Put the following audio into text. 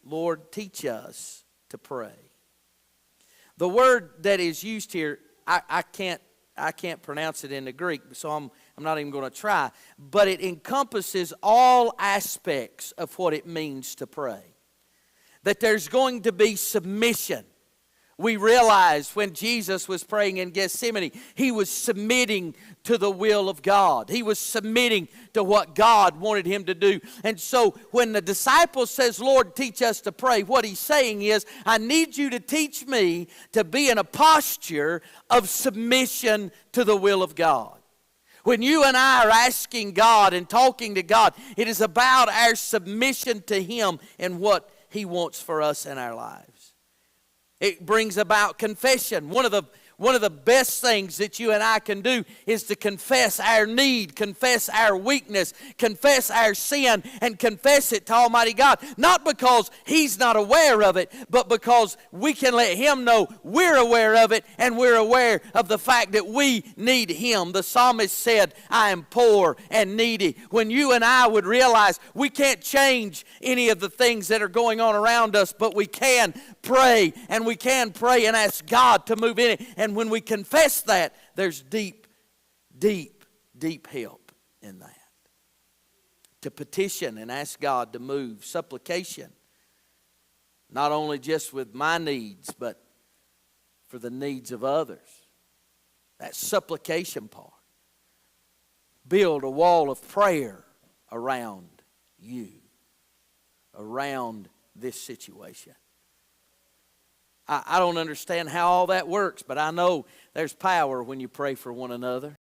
Lord, teach us to pray. The word that is used here, I can't pronounce it in the Greek, so I'm not even going to try. But it encompasses all aspects of what it means to pray. That there's going to be submission. We realize when Jesus was praying in Gethsemane, he was submitting to the will of God. He was submitting to what God wanted him to do. And so when the disciple says, Lord, teach us to pray, what he's saying is, I need you to teach me to be in a posture of submission to the will of God. When you and I are asking God and talking to God, it is about our submission to him and what he wants for us in our lives. It brings about confession. One of the best things that you and I can do is to confess our need, confess our weakness, confess our sin, and confess it to Almighty God. Not because he's not aware of it, but because we can let him know we're aware of it, and we're aware of the fact that we need him. The psalmist said, I am poor and needy. When you and I would realize we can't change any of the things that are going on around us, but we can pray, and we can pray and ask God to move in it. And when we confess that, there's deep, deep, deep help in that. To petition and ask God to move. Supplication. Not only just with my needs, but for the needs of others. That supplication part. Build a wall of prayer around you. Around this situation. I don't understand how all that works, but I know there's power when you pray for one another.